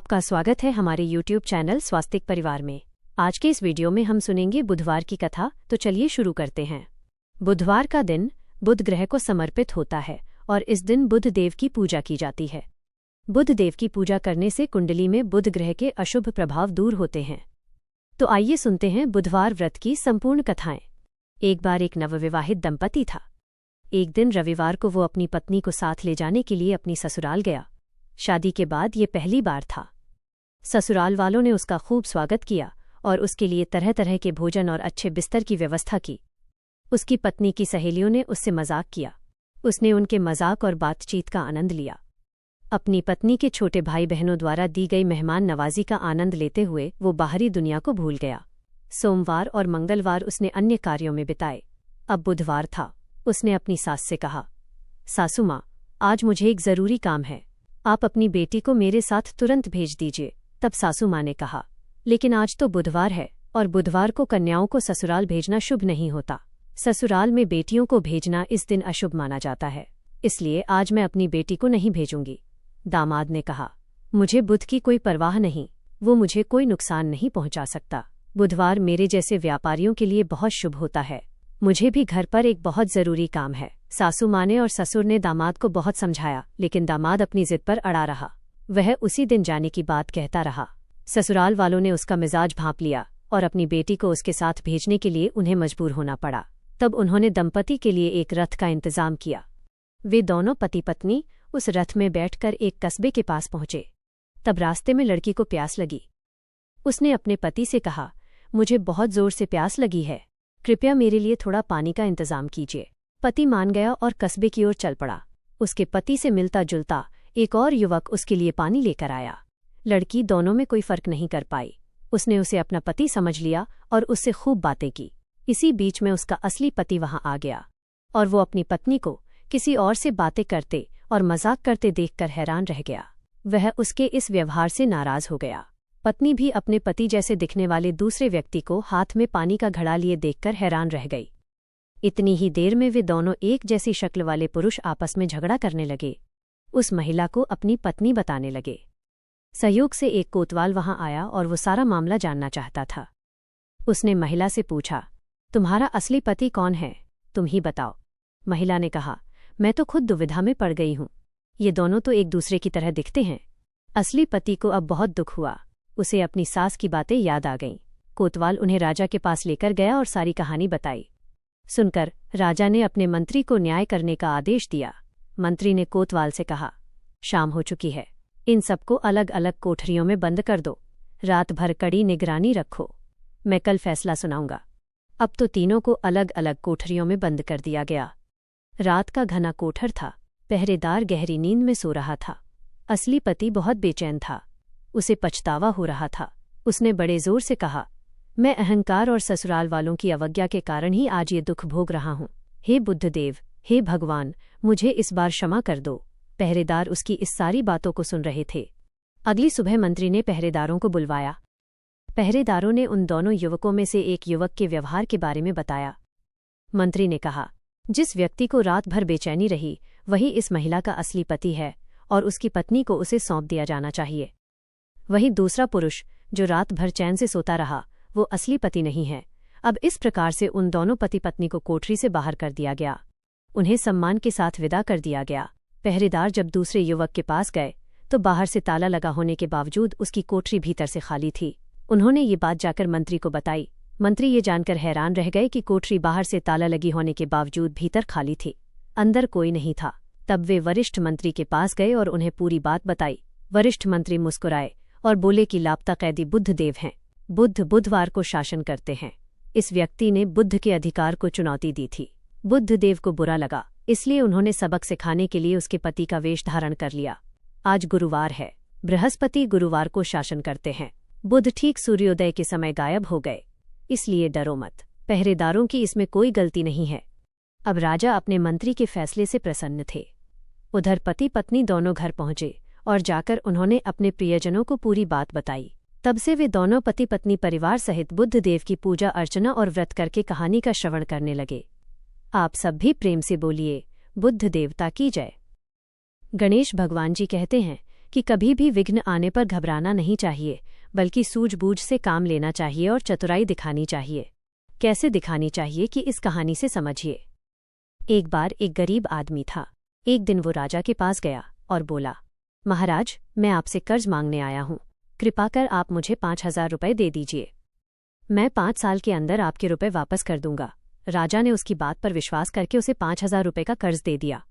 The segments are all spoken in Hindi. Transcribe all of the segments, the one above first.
आपका स्वागत है हमारे YouTube चैनल स्वास्तिक परिवार में। आज के इस वीडियो में हम सुनेंगे बुधवार की कथा। तो चलिए शुरू करते हैं। बुधवार का दिन बुध ग्रह को समर्पित होता है और इस दिन बुध देव की पूजा की जाती है। बुध देव की पूजा करने से कुंडली में बुध ग्रह के अशुभ प्रभाव दूर होते हैं। तो आइए सुनते हैं बुधवार व्रत की संपूर्ण कथाएं। एक बार एक नवविवाहित दंपति था। एक दिन रविवार को वो अपनी पत्नी को साथ ले जाने के लिए अपनी ससुराल गया। शादी के बाद ये पहली बार था। ससुराल वालों ने उसका खूब स्वागत किया और उसके लिए तरह तरह के भोजन और अच्छे बिस्तर की व्यवस्था की। उसकी पत्नी की सहेलियों ने उससे मजाक किया। उसने उनके मजाक और बातचीत का आनंद लिया। अपनी पत्नी के छोटे भाई बहनों द्वारा दी गई मेहमान नवाजी का आनंद लेते हुए वो बाहरी दुनिया को भूल गया। सोमवार और मंगलवार उसने अन्य कार्यों में बिताए। अब बुधवार था। उसने अपनी सास से कहा, सासू माँ, आज मुझे एक जरूरी काम है, आप अपनी बेटी को मेरे साथ तुरंत भेज दीजिए। तब सासू माँ ने कहा, लेकिन आज तो बुधवार है और बुधवार को कन्याओं को ससुराल भेजना शुभ नहीं होता। ससुराल में बेटियों को भेजना इस दिन अशुभ माना जाता है, इसलिए आज मैं अपनी बेटी को नहीं भेजूंगी। दामाद ने कहा, मुझे बुध की कोई परवाह नहीं, वो मुझे कोई नुकसान नहीं पहुंचा सकता। बुधवार मेरे जैसे व्यापारियों के लिए बहुत शुभ होता है। मुझे भी घर पर एक बहुत जरूरी काम है। सासू माँ ने और ससुर ने दामाद को बहुत समझाया, लेकिन दामाद अपनी जिद पर अड़ा रहा। वह उसी दिन जाने की बात कहता रहा। ससुराल वालों ने उसका मिजाज भांप लिया और अपनी बेटी को उसके साथ भेजने के लिए उन्हें मजबूर होना पड़ा। तब उन्होंने दंपति के लिए एक रथ का इंतजाम किया। वे दोनों पति पत्नी उस रथ में बैठकर एक कस्बे के पास पहुंचे। तब रास्ते में लड़की को प्यास लगी। उसने अपने पति से कहा, मुझे बहुत जोर से प्यास लगी है, कृपया मेरे लिए थोड़ा पानी का इंतजाम कीजिए। पति मान गया और कस्बे की ओर चल पड़ा। उसके पति से मिलता जुलता एक और युवक उसके लिए पानी लेकर आया। लड़की दोनों में कोई फर्क नहीं कर पाई। उसने उसे अपना पति समझ लिया और उससे खूब बातें की। इसी बीच में उसका असली पति वहां आ गया और वो अपनी पत्नी को किसी और से बातें करते और मजाक करते देखकर हैरान रह गया। वह उसके इस व्यवहार से नाराज हो गया। पत्नी भी अपने पति जैसे दिखने वाले दूसरे व्यक्ति को हाथ में पानी का घड़ा लिए देखकर हैरान रह गई। इतनी ही देर में वे दोनों एक जैसी शक्ल वाले पुरुष आपस में झगड़ा करने लगे। उस महिला को अपनी पत्नी बताने लगे। सहयोग से एक कोतवाल वहां आया और वो सारा मामला जानना चाहता था। उसने महिला से पूछा, तुम्हारा असली पति कौन है, तुम ही बताओ। महिला ने कहा, मैं तो खुद दुविधा में पड़ गई हूं। ये दोनों तो एक दूसरे की तरह दिखते हैं। असली पति को अब बहुत दुख हुआ। उसे अपनी सास की बातें याद आ गईं। कोतवाल उन्हें राजा के पास लेकर गया और सारी कहानी बताई। सुनकर राजा ने अपने मंत्री को न्याय करने का आदेश दिया। मंत्री ने कोतवाल से कहा, शाम हो चुकी है, इन सबको अलग अलग कोठरियों में बंद कर दो। रात भर कड़ी निगरानी रखो, मैं कल फैसला सुनाऊंगा। अब तो तीनों को अलग अलग कोठरियों में बंद कर दिया गया। रात का घना कोठर था। पहरेदार गहरी नींद में सो रहा था। असली पति बहुत बेचैन था। उसे पछतावा हो रहा था। उसने बड़े जोर से कहा, मैं अहंकार और ससुराल वालों की अवज्ञा के कारण ही आज ये दुख भोग रहा हूँ। हे बुद्धदेव, हे भगवान, मुझे इस बार क्षमा कर दो। पहरेदार उसकी इस सारी बातों को सुन रहे थे। अगली सुबह मंत्री ने पहरेदारों को बुलवाया। पहरेदारों ने उन दोनों युवकों में से एक युवक के व्यवहार के बारे में बताया। मंत्री ने कहा, जिस व्यक्ति को रात भर बेचैनी रही वही इस महिला का असली पति है और उसकी पत्नी को उसे सौंप दिया जाना चाहिए। वही दूसरा पुरुष जो रात भर चैन से सोता रहा वो असली पति नहीं है। अब इस प्रकार से उन दोनों पति पत्नी को कोठरी से बाहर कर दिया गया। उन्हें सम्मान के साथ विदा कर दिया गया। पहरेदार जब दूसरे युवक के पास गए तो बाहर से ताला लगा होने के बावजूद उसकी कोठरी भीतर से खाली थी। उन्होंने ये बात जाकर मंत्री को बताई। मंत्री ये जानकर हैरान रह गए कि कोठरी बाहर से ताला लगी होने के बावजूद भीतर खाली थी, अंदर कोई नहीं था। तब वे वरिष्ठ मंत्री के पास गए और उन्हें पूरी बात बताई। वरिष्ठ मंत्री मुस्कुराए और बोले कि लापता कैदी बुद्धदेव हैं। बुद्ध बुधवार को शासन करते हैं। इस व्यक्ति ने बुद्ध के अधिकार को चुनौती दी थी। बुद्धदेव को बुरा लगा, इसलिए उन्होंने सबक सिखाने के लिए उसके पति का वेश धारण कर लिया। आज गुरुवार है। बृहस्पति गुरुवार को शासन करते हैं। बुध ठीक सूर्योदय के समय गायब हो गए, इसलिए डरो मत। पहरेदारों की इसमें कोई गलती नहीं है। अब राजा अपने मंत्री के फैसले से प्रसन्न थे। उधर पति पत्नी दोनों घर पहुंचे और जाकर उन्होंने अपने प्रियजनों को पूरी बात बताई। तब से वे दोनों पति पत्नी परिवार सहित बुद्धदेव की पूजा अर्चना और व्रत करके कहानी का श्रवण करने लगे। आप सब भी प्रेम से बोलिए, बुद्ध देवता की जय। गणेश भगवान जी कहते हैं कि कभी भी विघ्न आने पर घबराना नहीं चाहिए, बल्कि सूझबूझ से काम लेना चाहिए और चतुराई दिखानी चाहिए। कैसे दिखानी चाहिए कि इस कहानी से समझिए। एक बार एक गरीब आदमी था। एक दिन वो राजा के पास गया और बोला, महाराज, मैं आपसे कर्ज मांगने आया हूँ। कृपा कर आप मुझे 5,000 रुपये दे दीजिए। मैं 5 साल के अंदर आपके रुपए वापस कर दूंगा। राजा ने उसकी बात पर विश्वास करके उसे 5,000 रुपये का कर्ज दे दिया।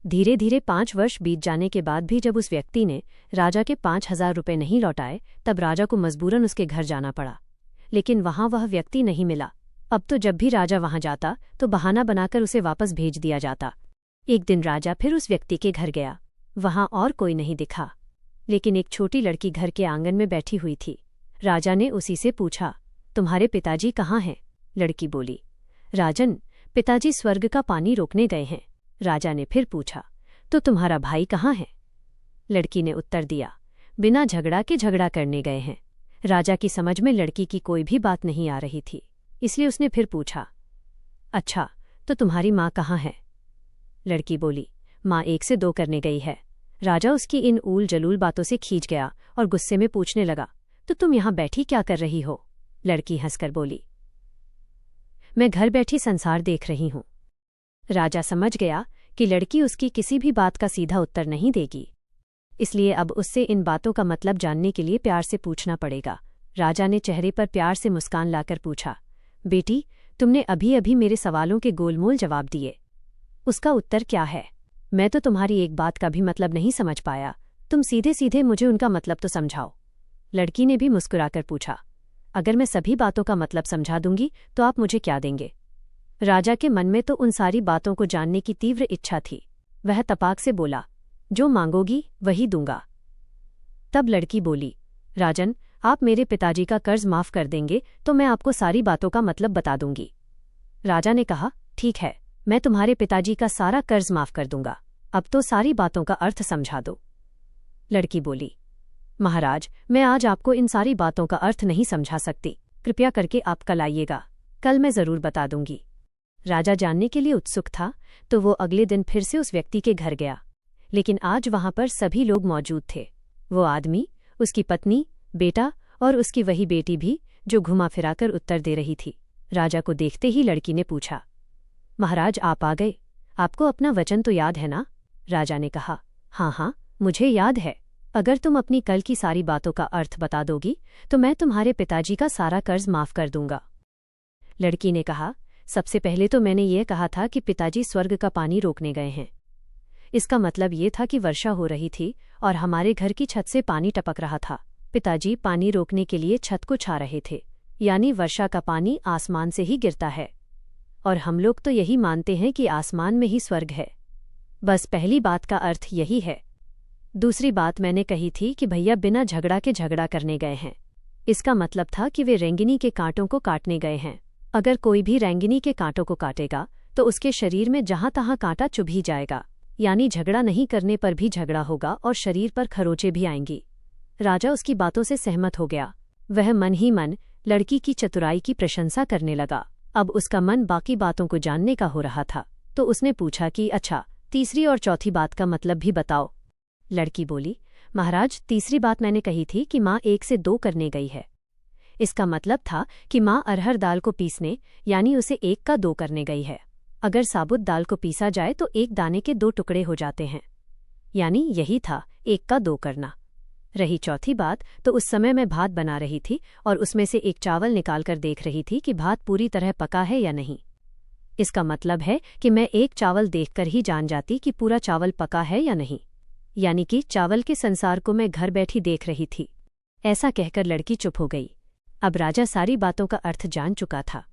धीरे धीरे 5 वर्ष बीत जाने के बाद भी जब उस व्यक्ति ने राजा के 5,000 रुपये नहीं लौटाए, तब राजा को मजबूरन उसके घर जाना पड़ा। लेकिन वहां वह व्यक्ति नहीं मिला। अब तो जब भी राजा वहां जाता तो बहाना बनाकर उसे वापस भेज दिया जाता। एक दिन राजा फिर उस व्यक्ति के घर गया। वहां और कोई नहीं दिखा, लेकिन एक छोटी लड़की घर के आंगन में बैठी हुई थी। राजा ने उसी से पूछा, तुम्हारे पिताजी कहाँ हैं? लड़की बोली, राजन, पिताजी स्वर्ग का पानी रोकने गए हैं। राजा ने फिर पूछा, तो तुम्हारा भाई कहाँ है? लड़की ने उत्तर दिया, बिना झगड़ा के झगड़ा करने गए हैं। राजा की समझ में लड़की की कोई भी बात नहीं आ रही थी, इसलिए उसने फिर पूछा, अच्छा, तो तुम्हारी माँ कहाँ है? लड़की बोली, माँ 1 से 2 करने गई है। राजा उसकी इन ऊल जलूल बातों से खींच गया और गुस्से में पूछने लगा, तो तुम यहाँ बैठी क्या कर रही हो? लड़की हंसकर बोली, मैं घर बैठी संसार देख रही हूँ। राजा समझ गया कि लड़की उसकी किसी भी बात का सीधा उत्तर नहीं देगी, इसलिए अब उससे इन बातों का मतलब जानने के लिए प्यार से पूछना पड़ेगा। राजा ने चेहरे पर प्यार से मुस्कान लाकर पूछा, बेटी, तुमने अभी अभी मेरे सवालों के गोलमोल जवाब दिए, उसका उत्तर क्या है? मैं तो तुम्हारी एक बात का भी मतलब नहीं समझ पाया, तुम सीधे सीधे मुझे उनका मतलब तो समझाओ। लड़की ने भी मुस्कुराकर पूछा, अगर मैं सभी बातों का मतलब समझा दूंगी तो आप मुझे क्या देंगे? राजा के मन में तो उन सारी बातों को जानने की तीव्र इच्छा थी। वह तपाक से बोला, जो मांगोगी वही दूंगा। तब लड़की बोली, राजन, आप मेरे पिताजी का कर्ज माफ कर देंगे तो मैं आपको सारी बातों का मतलब बता दूंगी। राजा ने कहा, ठीक है, मैं तुम्हारे पिताजी का सारा कर्ज माफ कर दूंगा, अब तो सारी बातों का अर्थ समझा दो। लड़की बोली, महाराज, मैं आज आपको इन सारी बातों का अर्थ नहीं समझा सकती, कृपया करके आप कल आइएगा, कल मैं जरूर बता दूंगी। राजा जानने के लिए उत्सुक था, तो वो अगले दिन फिर से उस व्यक्ति के घर गया, लेकिन आज वहां पर सभी लोग मौजूद थे। वो आदमी, उसकी पत्नी, बेटा और उसकी वही बेटी भी, जो घुमा फिराकर उत्तर दे रही थी। राजा को देखते ही लड़की ने पूछा, महाराज, आप आ गए, आपको अपना वचन तो याद है ना? राजा ने कहा, हाँ हाँ, मुझे याद है। अगर तुम अपनी कल की सारी बातों का अर्थ बता दोगी तो मैं तुम्हारे पिताजी का सारा कर्ज माफ कर दूंगा। लड़की ने कहा, सबसे पहले तो मैंने ये कहा था कि पिताजी स्वर्ग का पानी रोकने गए हैं। इसका मतलब ये था कि वर्षा हो रही थी और हमारे घर की छत से पानी टपक रहा था। पिताजी पानी रोकने के लिए छत को छा रहे थे, यानी वर्षा का पानी आसमान से ही गिरता है, और हम लोग तो यही मानते हैं कि आसमान में ही स्वर्ग है। बस पहली बात का अर्थ यही है। दूसरी बात मैंने कही थी कि भैया बिना झगड़ा के झगड़ा करने गए हैं। इसका मतलब था कि वे रेंगिनी के कांटों को काटने गए हैं। अगर कोई भी रेंगिनी के कांटों को काटेगा तो उसके शरीर में जहां तहां कांटा चुभ ही जाएगा, यानी झगड़ा नहीं करने पर भी झगड़ा होगा और शरीर पर खरोंचे भी आएंगी। राजा उसकी बातों से सहमत हो गया। वह मन ही मन लड़की की चतुराई की प्रशंसा करने लगा। अब उसका मन बाकी बातों को जानने का हो रहा था, तो उसने पूछा कि अच्छा, तीसरी और चौथी बात का मतलब भी बताओ। लड़की बोली, महाराज, तीसरी बात मैंने कही थी कि माँ 1 से 2 करने गई है। इसका मतलब था कि माँ अरहर दाल को पीसने, यानी उसे 1 का 2 करने गई है। अगर साबुत दाल को पीसा जाए तो 1 दाने के 2 टुकड़े हो जाते हैं, यानी यही था 1 का 2 करना। रही चौथी बात, तो उस समय मैं भात बना रही थी और उसमें से एक चावल निकालकर देख रही थी कि भात पूरी तरह पका है या नहीं। इसका मतलब है कि मैं एक चावल देखकर ही जान जाती कि पूरा चावल पका है या नहीं, यानी कि चावल के संसार को मैं घर बैठी देख रही थी। ऐसा कहकर लड़की चुप हो गई। अब राजा सारी बातों का अर्थ जान चुका था।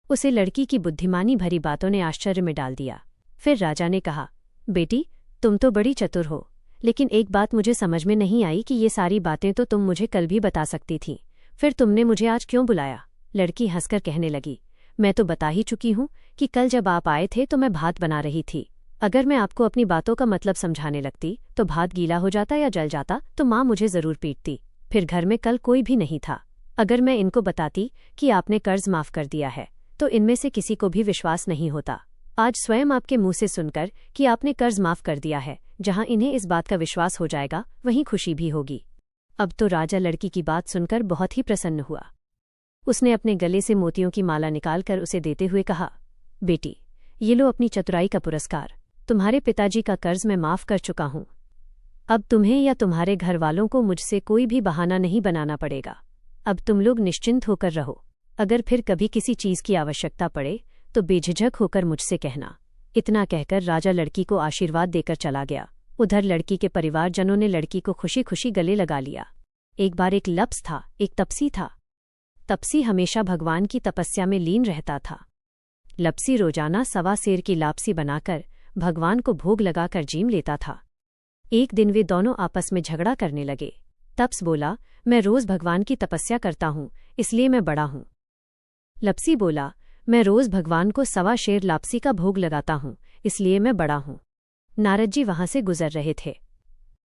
उसे लड़की की बुद्धिमानी भरी बातों ने आश्चर्य में डाल दिया। फिर राजा ने कहा, बेटी, तुम तो बड़ी चतुर हो, लेकिन एक बात मुझे समझ में नहीं आई कि ये सारी बातें तो तुम मुझे कल भी बता सकती थी, फिर तुमने मुझे आज क्यों बुलाया? लड़की हंसकर कहने लगी, मैं तो बता ही चुकी हूँ कि कल जब आप आए थे तो मैं भात बना रही थी। अगर मैं आपको अपनी बातों का मतलब समझाने लगती तो भात गीला हो जाता या जल जाता तो माँ मुझे जरूर पीटती। फिर घर में कल कोई भी नहीं था। अगर मैं इनको बताती कि आपने कर्ज माफ कर दिया है तो इनमें से किसी को भी विश्वास नहीं होता। आज स्वयं आपके मुंह से सुनकर कि आपने कर्ज माफ कर दिया है, जहां इन्हें इस बात का विश्वास हो जाएगा वहीं खुशी भी होगी। अब तो राजा लड़की की बात सुनकर बहुत ही प्रसन्न हुआ। उसने अपने गले से मोतियों की माला निकालकर उसे देते हुए कहा, बेटी, ये लो अपनी चतुराई का पुरस्कार। तुम्हारे पिताजी का कर्ज मैं माफ कर चुका हूं। अब तुम्हें या तुम्हारे घर वालों को मुझसे कोई भी बहाना नहीं बनाना पड़ेगा। अब तुम लोग निश्चिंत होकर रहो। अगर फिर कभी किसी चीज की आवश्यकता पड़े तो बेझिझक होकर मुझसे कहना। इतना कहकर राजा लड़की को आशीर्वाद देकर चला गया। उधर लड़की के परिवारजनों ने लड़की को खुशी खुशी गले लगा लिया। एक बार एक लप्स था, एक तपसी था। तपसी हमेशा भगवान की तपस्या में लीन रहता था। लप्सी रोजाना 1.25 सेर की लापसी बनाकर भगवान को भोग लगाकर जीम लेता था। एक दिन वे दोनों आपस में झगड़ा करने लगे। तप्स बोला, मैं रोज भगवान की तपस्या करता हूं, इसलिए मैं बड़ा हूं। लप्सी बोला, मैं रोज भगवान को 1.25 सेर लापसी का भोग लगाता हूं, इसलिए मैं बड़ा हूं। नारद जी वहां से गुजर रहे थे।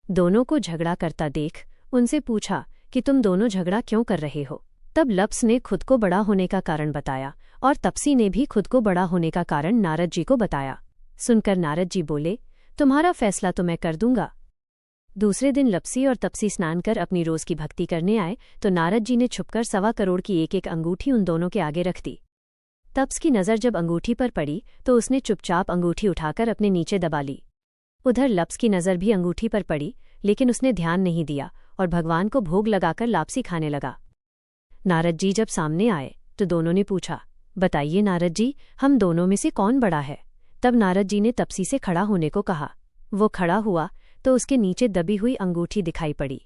दोनों को झगड़ा करता देख उनसे पूछा कि तुम दोनों झगड़ा क्यों कर रहे हो। तब लप्स ने खुद को बड़ा होने का कारण बताया और तपसी ने भी खुद को बड़ा होने का कारण नारद जी को बताया। सुनकर नारद जी बोले, तुम्हारा फैसला तो मैं कर दूंगा। दूसरे दिन लप्सी और तपसी स्नान कर अपनी रोज की भक्ति करने आए तो नारद जी ने छुपकर 1.25 करोड़ की एक अंगूठी उन दोनों के आगे रख दी। तप्स की नज़र जब अंगूठी पर पड़ी तो उसने चुपचाप अंगूठी उठाकर अपने नीचे दबा ली। उधर लप्स की नज़र भी अंगूठी पर पड़ी, लेकिन उसने ध्यान नहीं दिया और भगवान को भोग लगाकर लापसी खाने लगा। नारद जी जब सामने आए तो दोनों ने पूछा, बताइए नारद जी, हम दोनों में से कौन बड़ा है। तब नारद जी ने तपसी से खड़ा होने को कहा। वो खड़ा हुआ तो उसके नीचे दबी हुई अंगूठी दिखाई पड़ी।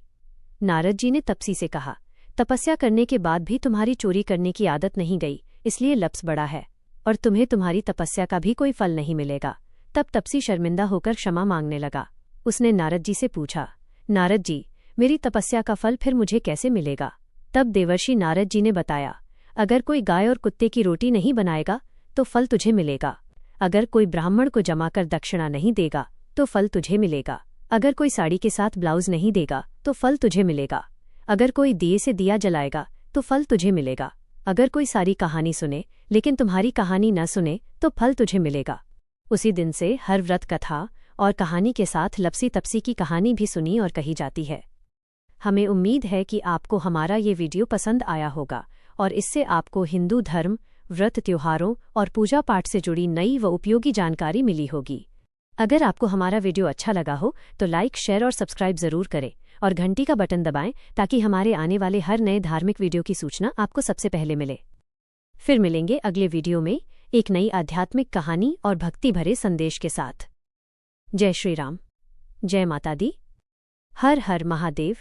नारद जी ने तपसी से कहा, तपस्या करने के बाद भी तुम्हारी चोरी करने की आदत नहीं गई, इसलिए लप्स बड़ा है और तुम्हें तुम्हारी तपस्या का भी कोई फल नहीं मिलेगा। तब तपसी शर्मिंदा होकर क्षमा मांगने लगा। उसने नारद जी से पूछा, नारद जी, मेरी तपस्या का फल फिर मुझे कैसे मिलेगा। तब देवर्षि नारद जी ने बताया, अगर कोई गाय और कुत्ते की रोटी नहीं बनाएगा तो फल तुझे मिलेगा। अगर कोई ब्राह्मण को जमाकर दक्षिणा नहीं देगा तो फल तुझे मिलेगा। अगर कोई साड़ी के साथ ब्लाउज नहीं देगा तो फल तुझे मिलेगा। अगर कोई दिए से दिया जलाएगा तो फल तुझे मिलेगा। अगर कोई सारी कहानी सुने लेकिन तुम्हारी कहानी न सुने तो फल तुझे मिलेगा। उसी दिन से हर व्रत कथा और कहानी के साथ लप्सी तपसी की कहानी भी सुनी और कही जाती है। हमें उम्मीद है कि आपको हमारा ये वीडियो पसंद आया होगा और इससे आपको हिंदू धर्म, व्रत, त्योहारों और पूजा पाठ से जुड़ी नई व उपयोगी जानकारी मिली होगी। अगर आपको हमारा वीडियो अच्छा लगा हो तो लाइक, शेयर और सब्सक्राइब जरूर करें और घंटी का बटन दबाएं ताकि हमारे आने वाले हर नए धार्मिक वीडियो की सूचना आपको सबसे पहले मिले। फिर मिलेंगे अगले वीडियो में एक नई आध्यात्मिक कहानी और भक्ति भरे संदेश के साथ। जय श्री राम, जय माता दी, हर हर महादेव।